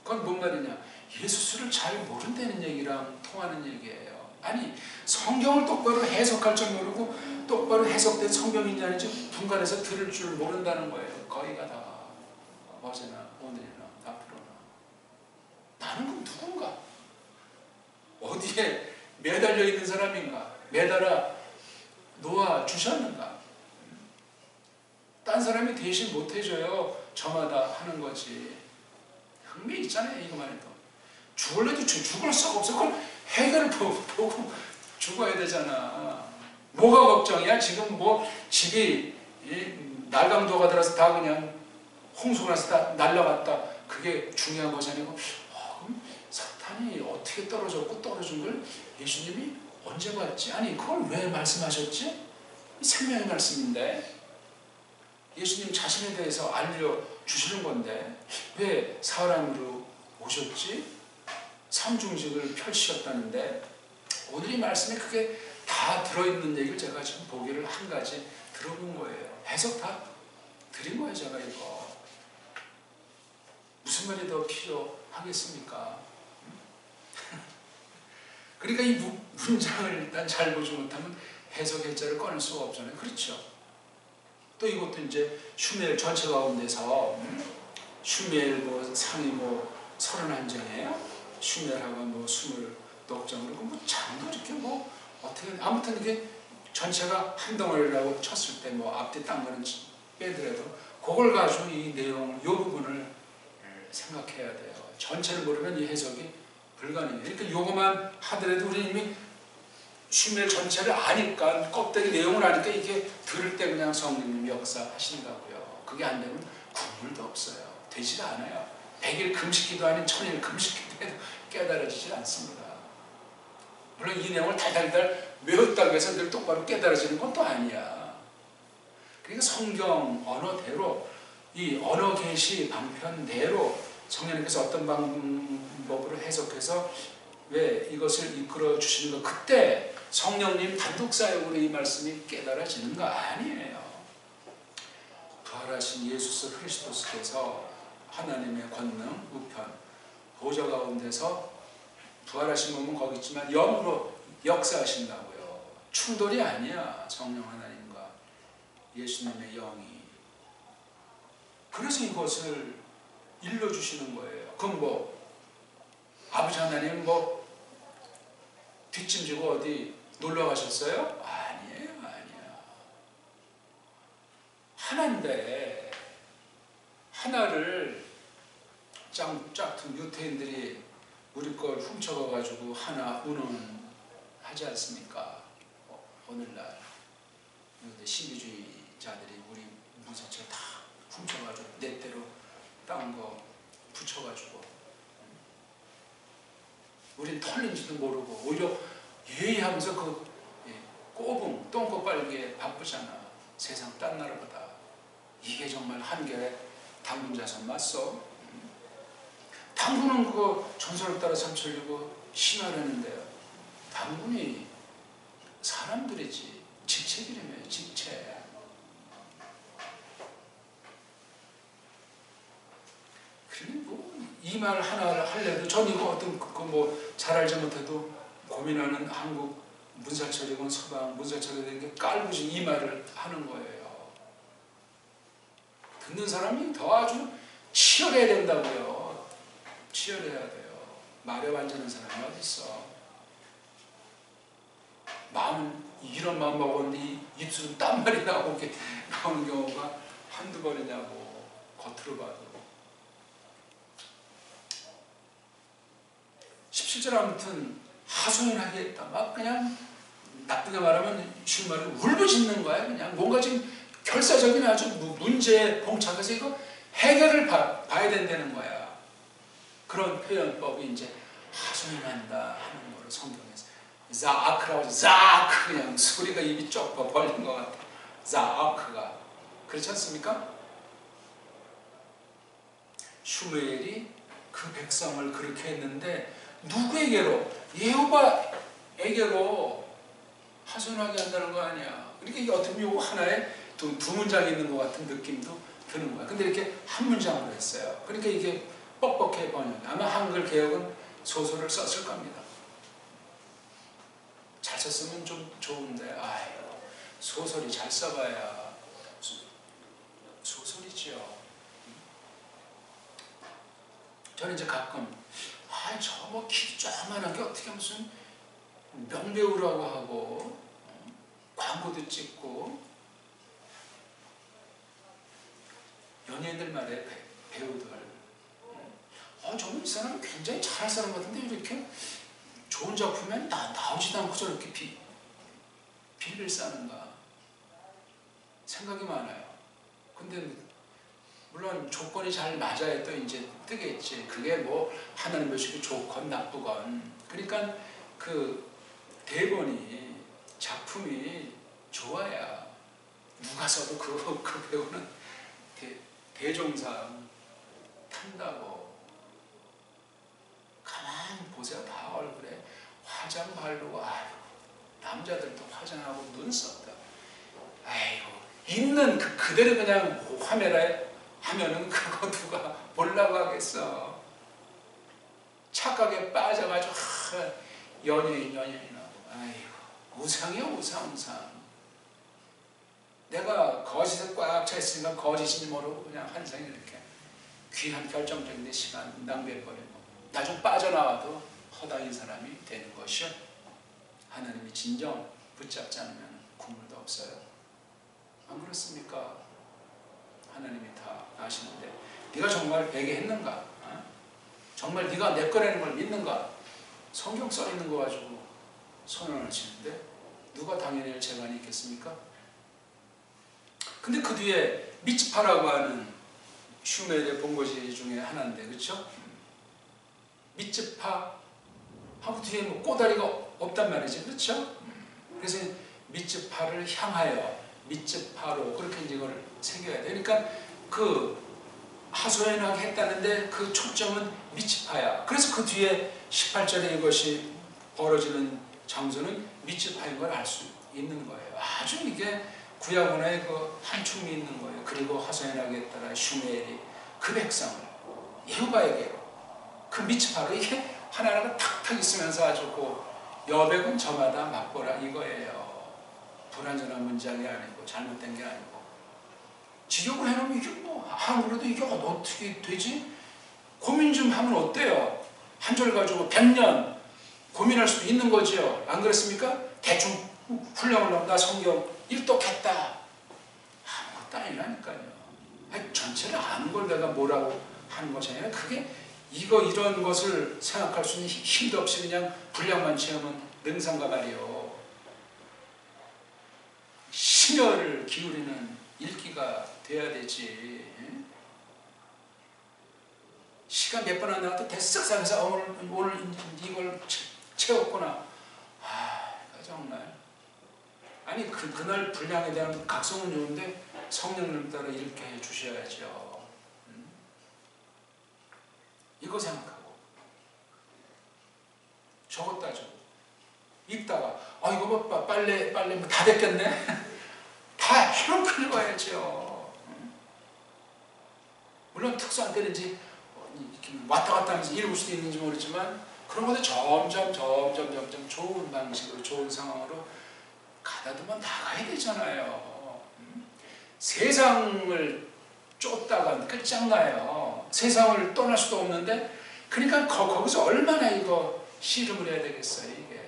그건 뭔 말이냐? 예수를 잘 모른다는 얘기랑 통하는 얘기예요. 아니 성경을 똑바로 해석할 줄 모르고 똑바로 해석된 성경인지 아닌지 분간해서 들을 줄 모른다는 거예요. 거의가 다 어제나 오늘이나 앞으로나. 나는 그럼 누군가? 어디에 매달려 있는 사람인가? 매달아 놓아 주셨는가? 딴 사람이 대신 못 해줘요. 저마다 하는 거지. 흥미 있잖아요. 이거만 해도. 죽을래도 죽을 수가 없어. 그걸 해결을 보고 죽어야 되잖아. 뭐가 걱정이야? 지금 뭐 집이 날강도가 들어서 다 그냥 홍수가 나서 다 날라갔다. 그게 중요한 것이 아니고 그럼 사탄이 어떻게 떨어졌고 떨어진 걸 예수님이 언제 봤지? 아니 그걸 왜 말씀하셨지? 생명의 말씀인데 예수님 자신에 대해서 알려주시는 건데 왜 사람으로 오셨지? 삼중직을 펼치셨다는데 오늘 이 말씀에 그게 다 들어있는 얘기를 제가 지금 보기를 한 가지 들어본 거예요. 해석 다 드린 거예요. 제가 이거 무슨 말이 더 필요하겠습니까? 그러니까 이 문장을 일단 잘 보지 못하면 해석일자를 꺼낼 수가 없잖아요. 그렇죠? 또 이것도 이제 슈멜 전체 가운데서 슈멜 뭐 상이 뭐 31장이에요. 슈멜하고 뭐 20독장으로 뭐 장도 이렇게 뭐 어떻게 아무튼 이게 전체가 한 덩어리라고 쳤을 때 뭐 앞뒤 딴 거는 빼더라도 그걸 가지고 이 내용 이 부분을 생각해야 돼요. 전체를 모르면 이 해석이 불가능해요. 그러니까 요거만 하더라도 우리 이미 슈멜 전체를 아니까 껍데기 내용을 아니까 이게 들을 때 그냥 성령님이 역사하신다고요. 그게 안 되면 국물도 없어요. 되지가 않아요. 100일 금식기도 아닌 1000일 금식기도 해도 깨달아지지 않습니다. 물론 이 내용을 달달달 외웠다고 해서 늘 똑바로 깨달아지는 건 또 아니야. 그러니까 성경 언어대로 이 언어 계시 방편대로 성령님께서 어떤 방법으로 해석해서 왜 이것을 이끌어 주시는 거 그때 성령님 단독 사역으로 이 말씀이 깨달아지는 거 아니에요. 부활하신 예수 그리스도께서 하나님의 권능 우편 보좌 가운데서 부활하신 몸은 거기 있지만 영으로 역사하신다고요. 충돌이 아니야. 성령 하나님과 예수님의 영이. 그래서 이것을 일러주시는 거예요. 그럼 뭐 아버지 하나님 뭐 뒷짐지고 어디 놀러 가셨어요? 아니에요. 아니야. 하나인데 하나를 짝퉁 유태인들이 우리 걸 훔쳐가가지고 하나 운운하지 않습니까? 오늘날 신비주의자들이 우리 문서처럼 다 훔쳐가지고 내 대로 딴 거 붙여가지고 우린 털린지도 모르고 오히려 예의하면서 그 꼬붕 똥꼬 빨기에 바쁘잖아. 세상 딴 나라보다. 이게 정말 한결에 당군 자손 맞소? 당군은 그거 전설을 따라 삼천리고 심하려는데요. 당군이 사람들이지 직책이라며요. 직책. 그러니 뭐 이 말 하나를 하려도 전 이거 어떤 뭐 잘 알지 못해도 고민하는 한국 문사철이건 서방 문사철이 된 게 깔보지 이 말을 하는 거예요. 듣는 사람이 더 아주 치열해야 된다고요. 치열해야 돼요. 말에 완전한 사람이 어디 있어. 마음은 이런 마음 먹었는데 입술은 딴 말이 나오는 경우가 한두 번이냐고. 겉으로 봐도. 17절 아무튼 하소연하겠다. 막 그냥 나쁘게 말하면 쉬운 말로 울부짖는 거야. 그냥 뭔가 지금 결사적인 아주 문제에 봉착해서 이거 해결을 봐야 된다는 거야. 그런 표현법이 이제 하소연한다 하는 거를 성경에서 자아크라고 자아크 그냥 소리가 입이 쪽 벌린 것 같아. 자아크가 그렇지 않습니까? 슈무엘이 그 백성을 그렇게 했는데 누구에게로? 여호와에게로 하소연하게 한다는 거 아니야. 그러니까 이게 어떻게 보면 하나에 두 문장이 있는 것 같은 느낌도 드는 거야. 근데 이렇게 한 문장으로 했어요. 그러니까 이게 뻑뻑해 번역. 아마 한글 개혁은 소설을 썼을 겁니다. 잘 썼으면 좀 좋은데, 아유, 소설이 잘 써봐야 소설이지요. 저는 이제 가끔 저 뭐 키 조그만한 게 어떻게 무슨 명배우라고 하고 광고도 찍고 연예인들 말에 배우들 저는 이 사람 굉장히 잘할 사람 같은데 이렇게 좋은 작품에 나오지도 않고 저렇게 비를 싸는가 생각이 많아요. 근데 물론 조건이 잘 맞아야 또 이제 뜨겠지. 그게 뭐 하나님 보시기 좋건 나쁘건. 그러니까 그 대본이 작품이 좋아야 누가 써도 그 배우는 대종상 탄다고. 가만히 보세요. 다 얼굴에 화장 바르고 아유 남자들도 화장하고 눈썹도 아이고 있는 그대로 그냥 화면에 하면은 그거 누가 보려고 하겠어. 착각에 빠져가지고 연예인하고 아이고 우상이야 우상. 내가 거짓에 꽉 차 있으니까 거짓인지 모르고 그냥 한생 이렇게 귀한 결정적인 시간 낭비해버리고 나중 빠져나와도 허당인 사람이 되는 것이요. 하나님이 진정 붙잡지 않으면 국물도 없어요. 안 그렇습니까? 하나님이 다 아시는데 네가 정말 회개했는가? 정말 네가 내 거라는 걸 믿는가? 성경 써있는 거 가지고 선언을 치는데 누가 당연히 재간이 있겠습니까? 근데 그 뒤에 미츠파라고 하는 슈멜의 본거지 중에 하나인데 그렇죠? 미츠파 하고 뒤에 뭐 꼬다리가 없단 말이지 그렇죠? 그래서 미츠파를 향하여 미츠파로 그렇게 이걸 새겨야 돼. 그러니까 그 하소연하게 했다는데 그 초점은 미츠파야. 그래서 그 뒤에 18절에 이것이 벌어지는 장소는 미츠파인 걸 알 수 있는 거예요. 아주 이게 구약원의 그 한춤이 있는 거예요. 그리고 하소연하게 했다라 슈멜이 그 백성을 여호와에게 그 미츠파로 이게 하나하나가 탁탁 있으면서 아주 그 여백은 저마다 맛보라 이거예요. 불완전한 문장이 아니고 잘못된 게 아니고 지적을 해놓으면 이게 뭐 한글로도 이게 어떻게 되지? 고민 좀 하면 어때요? 한 절 가지고 100년 고민할 수도 있는 거지요. 안 그렇습니까? 대충 훈련을 하고 나 성경 일독했다. 아무것도 아니라니까요. 아니, 전체를 아는 걸 내가 뭐라고 하는 것이 아니라 그게 이런 것을 생각할 수 있는 힘도 없이 그냥 분량만 채우면 능상가 말이요. 심혈을 기울이는 읽기가 돼야 되지. 시간 몇 번 안 나와도 대쓱 상해서 오늘 이걸 채웠구나. 정말. 아니 그날 분량에 대한 각성은 좋은데 성령님 따라 이렇게 해주셔야죠. 이거 생각하고 저것 따지고 읽다가 이거 뭐 빨래 뭐 다 됐겠네. 다 해놓고 읽어야죠. 물론 특수한 때는지 왔다 갔다 하면서 읽을 수도 있는지 모르지만 그런 것도 점점 좋은 방식으로 좋은 상황으로 가다 보면 나가야 되잖아요. 세상을 쫓다가 끝장나요. 세상을 떠날 수도 없는데 그러니까 거기서 얼마나 이거 씨름을 해야 되겠어요. 이게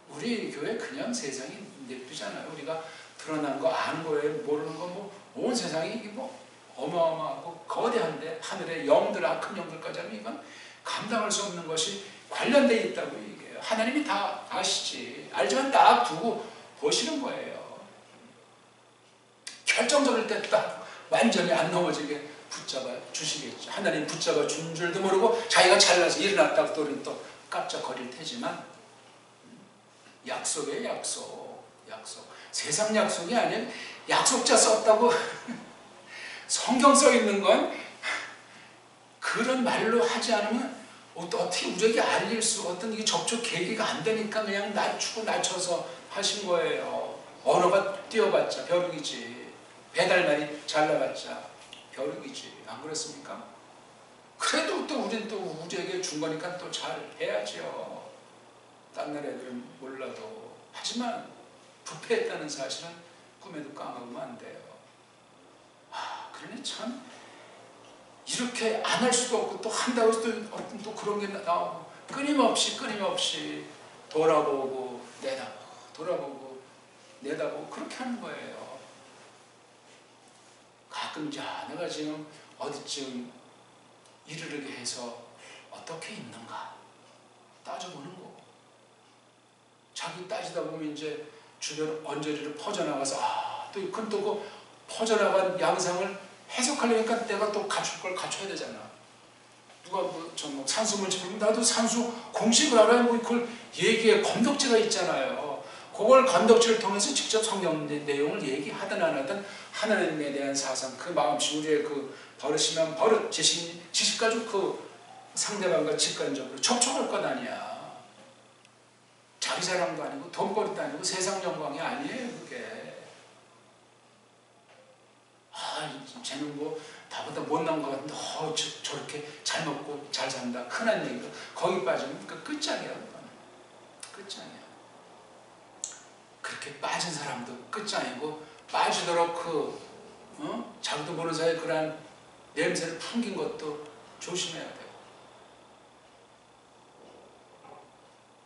우리 교회 그냥 세상이 예쁘잖아요. 우리가 드러난 거 아는 거에 모르는 거 뭐 온 세상이 이게 뭐 어마어마하고 거대한데 하늘의 영들 큰 영들까지 하면 이건 감당할 수 없는 것이 관련되어 있다고 이게 하나님이 다 아시지. 알지만 딱 두고 보시는 거예요. 결정적일 때 딱 완전히 안 넘어지게 붙잡아 주시겠죠. 하나님 붙잡아 준 줄도 모르고 자기가 잘나서 일어났다고 또 깜짝거릴 테지만 약속이에요. 약속. 세상 약속이 아니라 약속자 썼다고 성경 써 있는 건 그런 말로 하지 않으면 어떻게 우리에게 알릴 수 어떤 이 접촉 계기가 안 되니까 그냥 낮춰서 하신 거예요. 언어가 뛰어봤자 벼룩이지. 배달말이 잘나봤자 벼룩이지. 안 그렇습니까? 그래도 또 우리는 또 우리에게 준 거니까 또 잘 해야죠. 딴 나라 애들은 몰라도. 하지만 부패했다는 사실은 꿈에도 까먹으면 안 돼요. 그러니 참 이렇게 안 할 수도 없고 또 한다고 해서 또 그런 게 나오고 끊임없이 돌아보고 내다보고 그렇게 하는 거예요. 가끔 내가 지금 어디쯤 이르르게 해서 어떻게 있는가 따져보는 거. 자기 따지다 보면 이제 주변 언저리로 퍼져나가서 또 그 퍼져나간 양상을 해석하려니까 내가 또 갖출 걸 갖춰야 되잖아. 누가 산수 문제 풀면 나도 산수 공식을 알아야 그걸 얘기해. 건덕지가 있잖아요. 그걸 건덕지를 통해서 직접 성경 내용을 얘기하든 안 하든 하나님에 대한 사상, 그 마음씨, 우리의 그 버릇이면 버릇, 지식 가지고 그 상대방과 직관적으로 접촉할 것 아니야. 자기 사랑도 아니고 돈벌이도 아니고 세상 영광이 아니에요. 그게. 쟤는 뭐 나보다 못난 것 같은데 저렇게 잘 먹고 잘 산다. 흔한 얘기가. 거기 빠지면 끝장이야. 끝장이야. 그렇게 빠진 사람도 끝장이고 빠지도록 자기도 모르는 사이에 그러한 냄새를 풍긴 것도 조심해야 돼요.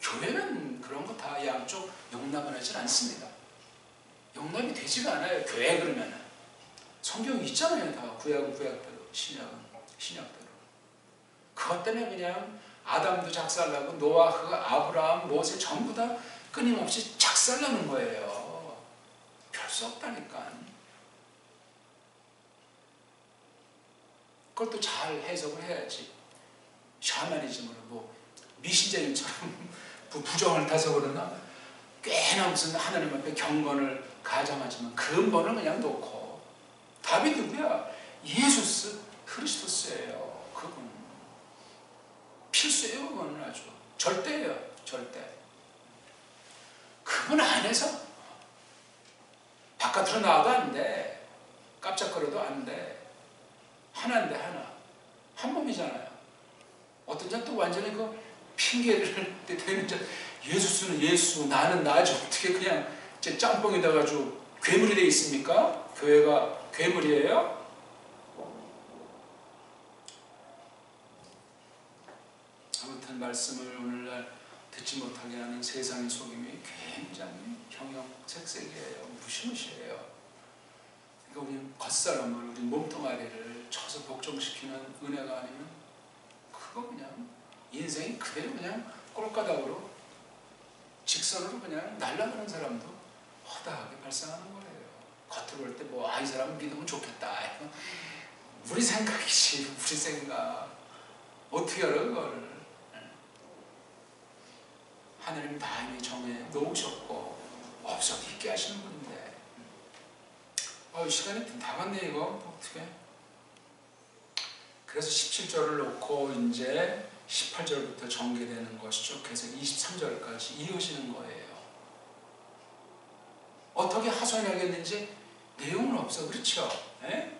교회는 그런 거 다 양쪽 용납을 하진 않습니다. 용납이 되지가 않아요. 교회 그러면은. 성경이 있잖아요. 다 구약은 구약대로, 신약은 신약대로. 그것 때문에 그냥 아담도 작살나고 노아흐, 아브라함, 모세 전부 다 끊임없이 작살나는 거예요. 별 수 없다니까. 그것도 잘 해석을 해야지. 샤머니즘으로 미신자님처럼 부정을 타서 그러나 꽤나 무슨 하나님 앞에 경건을 가장하지만 근본을 그냥 놓고 답이 누구야? 예수스 그리스도스예요. 그분 필수예요. 그거는 아주 절대예요. 절대. 그분 안에서 바깥으로 나와도 안 돼. 깜짝거려도 안 돼. 하나인데 하나. 한 몸이잖아요. 어떤 자또 완전히 그 핑계를 대는 자, 예수스는 예수, 나는 나지. 어떻게 그냥 짬뽕에다 가지고 괴물이 돼 있습니까? 교회가 괴물이에요? 아무튼 말씀을 오늘날 듣지 못하게 하는 세상의 속임이 굉장히 형형색색이에요. 무시무시해요. 그러니까 우리 겉사람을, 우리 몸뚱아리를 쳐서 복종시키는 은혜가 아니면 그거 그냥 인생이 그대로 그냥 꼴가닥으로 직선으로 그냥 날아가는 사람도 허다하게 발생하는 거예요. 겉으로 볼 때 뭐 이 사람 믿으면 좋겠다. 우리 생각이지, 우리 생각. 어떻게 알아 그거를? 하나님 다 이미 정해 놓으셨고 없어도 있게 하시는 분인데. 시간이 다 갔네 이거. 어떻게? 그래서 17절을 놓고 이제 18절부터 전개되는 것이 쭉 해서 23절까지 이어지는 거예요. 어떻게 하소연하겠는지 내용은 없어. 그렇죠? 에?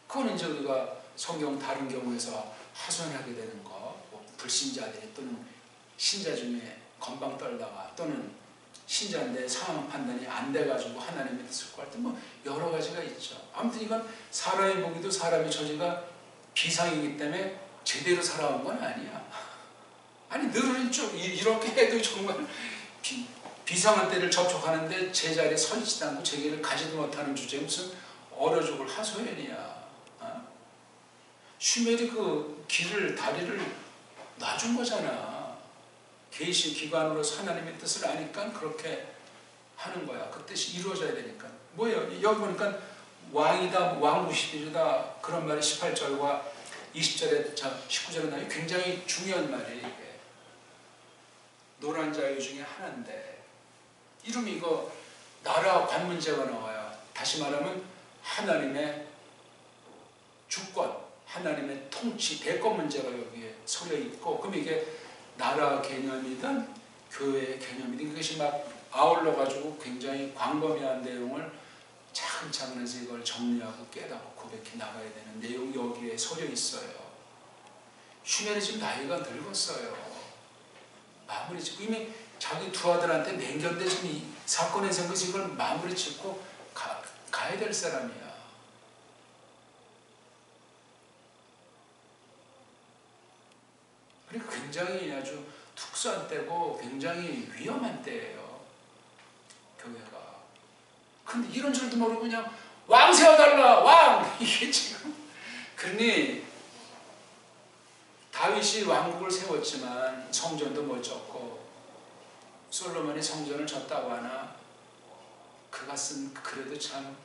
그건 이제 우리가 성경 다른 경우에서 하소연하게 되는 거, 뭐 불신자들이 또는 신자 중에 건방 떨다가 또는 신자인데 상황 판단이 안 돼가지고 하나님의 뜻을 구할 때 뭐 여러 가지가 있죠. 아무튼 이건 사람이 보기도 사람의 처지가 비상이기 때문에 제대로 살아온 건 아니야. 아니 늘은 좀 이렇게 해도 정말 비상한 때를 접촉하는데 제자리에 서 있지도 않고 제기를 가지도 못하는 주제에 무슨 얼어 죽을 하소연이야. 슈멜이 그 길을 다리를 놔준 거잖아. 계시 기관으로서 하나님의 뜻을 아니까 그렇게 하는 거야. 그 뜻이 이루어져야 되니까. 뭐예요? 여기 보니까 왕이다, 왕구시비다 그런 말이 18절과 20절에 19절에 나와요. 굉장히 중요한 말이에요. 이게. 노란 자유 중에 하나인데 이름이 이거 나라 관문제가 나와요. 다시 말하면 하나님의 주권, 하나님의 통치, 대권 문제가 여기에 서 있고, 그럼 이게 나라 개념이든 교회의 개념이든 그것이 막 아울러 가지고 굉장히 광범위한 내용을 차근차근 해서 이걸 정리하고 깨닫고 고백해 나가야 되는 내용이 여기에 서려 있어요. 슈멜이 지금 나이가 늙었어요. 마무리 짓고 이미 자기 두 아들한테 맹견대 지금 이 사건의 생겨서 이걸 마무리 짓고 가야 될 사람이야. 그러니까 굉장히 아주 특수한 때고 굉장히 위험한 때예요. 교회가. 근데 이런 줄도 모르고 그냥 왕 세워달라! 왕! 이게 지금. 그러니 다윗이 왕국을 세웠지만 성전도 멋졌고 솔로몬이 성전을 졌다고 하나 그가 쓴 그래도 참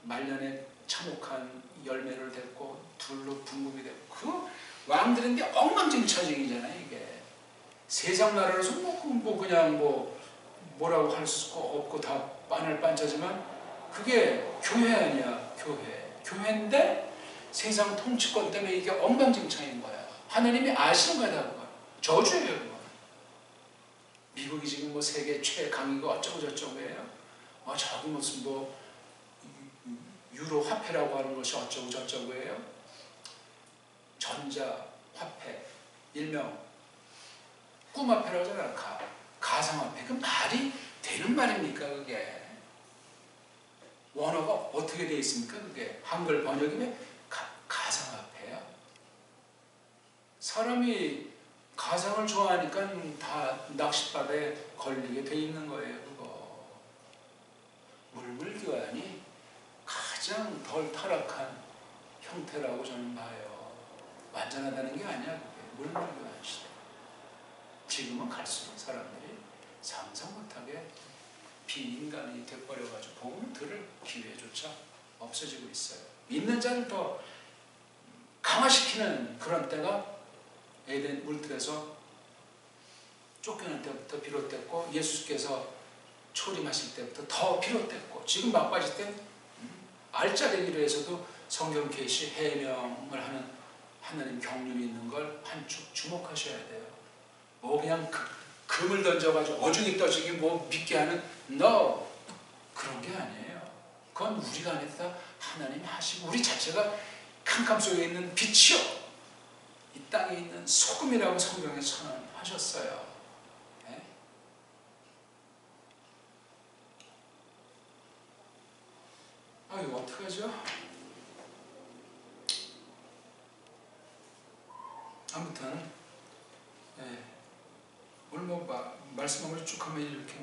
말년에 참혹한 열매를 댔고 둘로 분급이 됐고 그 왕들인데 엉망진창이잖아요. 이게 세상 나라로서 그냥 뭐라고 할 수 없고 다 빤을 빤짜지만 그게 교회 아니야. 교회인데 세상 통치권 때문에 이게 엉망진창인 거야. 하나님이 아시는 거야. 그거 저주예요. 그거. 미국이 지금 뭐 세계 최강이고 어쩌고 저쩌고예요. 저기 무슨 유로 화폐라고 하는 것이 어쩌고 저쩌고예요. 전자 화폐 일명 꿈화폐라고 하잖아요. 가상화폐. 그 말이 되는 말입니까 그게? 원어가 어떻게 되어 있습니까 그게? 한글 번역이 왜 가상화폐야? 사람이 가상을 좋아하니까 다 낚싯밥에 걸리게 돼 있는 거예요. 그거 물물교환이 가장 덜 타락한 형태라고 저는 봐요. 완전하다는 게 아니야. 그게 물물교환 시대. 지금은 갈수록 사람들이 상상 못하게 비인간이 돼버려가지고 복음을 들을 기회조차 없어지고 있어요. 믿는 자를 더 강화시키는 그런 때가 에덴 물틀에서 쫓겨날 때부터 비롯됐고 예수께서 초림하실 때부터 더 비롯됐고 지금 막바지 때 알짜배기로 해서도 성경 계시 해명을 하는 하나님 경륜이 있는 걸 한축 주목하셔야 돼요. 그냥 금을 던져가지고 어중이 떠지기 믿게 하는 no 그런 게 아니에요. 그건 우리가 아니다 하나님이 하시고 우리 자체가 캄캄 속에 있는 빛이요 이 땅에 있는 소금이라고 성경에 선언하셨어요. 네? 이거 어떡하죠? 아무튼 오늘 말씀한 걸 쭉 한번 이렇게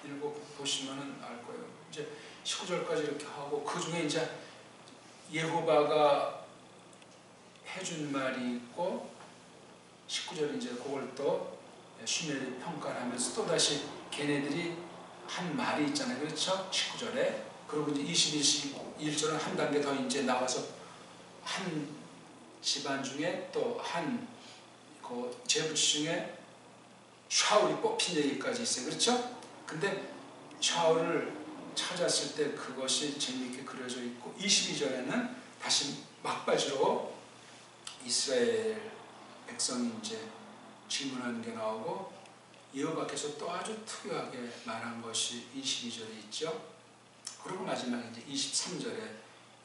읽어보시면 알 거예요. 이제 19절까지 이렇게 하고 그 중에 이제 예호바가 해준 말이 있고 19절 이제 그걸 또 슈멜이 평가를 하면서 또다시 걔네들이 한 말이 있잖아요. 그렇죠? 19절에. 그리고 이제 21절은 한 단계 더 이제 나와서 한 집안 중에 또 한 그 제부치 중에 샤울이 뽑힌 얘기까지 있어요. 그렇죠? 근데 샤울을 찾았을 때 그것이 재미있게 그려져 있고 22절에는 다시 막바지로 이스라엘 백성이 이제 질문하는 게 나오고 여호와께서 또 아주 특이하게 말한 것이 22절에 있죠. 그리고 마지막에 이제 23절에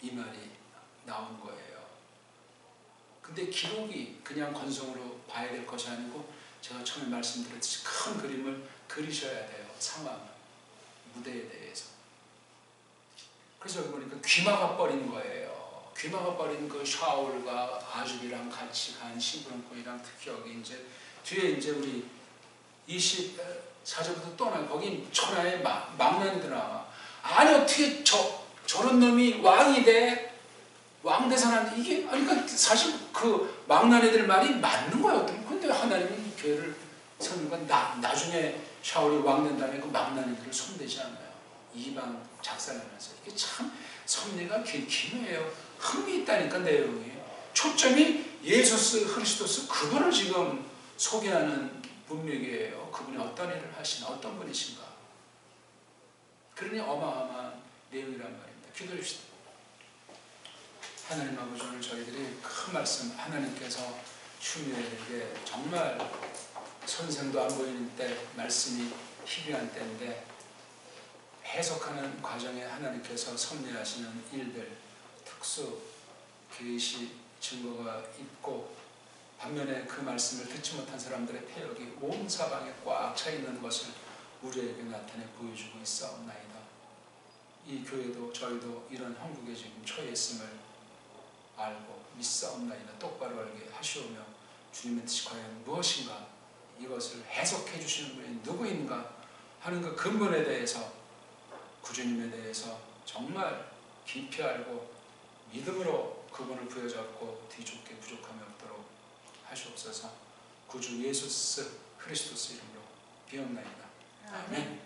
이 말이 나온 거예요. 근데 기록이 그냥 건성으로 봐야 될 것이 아니고 제가 처음에 말씀드렸듯이 큰 그림을 그리셔야 돼요. 상황, 무대에 대해서. 그래서 보니까 귀마가 버린 거예요. 귀마가 버린 그 샤울과 아줍이랑 같이 간 시부름꾼이랑 특히 여기 이제 뒤에 이제 우리 24절부터 또 나와. 거기 천하의 망나니들 나와. 아니 어떻게 저런 놈이 왕이 돼? 왕대선한테 이게 그러니까 사실 그 망나니들 말이 맞는 거였던. 근데 하나님은 교회를 세우는 건 나중에 샤울이 왕 된 다음에 그 망나니들을 손대지 않아요. 이방 작살나면서 이게 참 섭리가 기묘해요. 흥미있다니까 내용이. 초점이 예수 그리스도스 그분을 지금 소개하는 문맥이에요. 그분이 어떤 일을 하시나 어떤 분이신가. 그러니 어마어마한 내용이란 말입니다. 기도해 줍시다. 하나님 아버지 오늘 저희들이 큰 말씀 하나님께서 주님에게 정말 선생도 안 보이는 때 말씀이 희귀한 때인데 해석하는 과정에 하나님께서 섭리하시는 일들 특수 계시 증거가 있고 반면에 그 말씀을 듣지 못한 사람들의 폐역이 온 사방에 꽉 차 있는 것을 우리에게 나타내 보여주고 있사옵나이다. 이 교회도 저희도 이런 형국에 지금 처해 있음을 알고 믿사옵나이다. 똑바로 알게 하시오며 주님의 뜻이 과연 무엇인가 이것을 해석해 주시는 분이 누구인가 하는 그 근본에 대해서 구주님에 대해서 정말 깊이 알고 믿음으로 그분을 부여잡고 뒤죽게 부족함이 없도록 하시옵소서. 구주 예수 그리스도스 이름으로 비옵나이다. 아멘.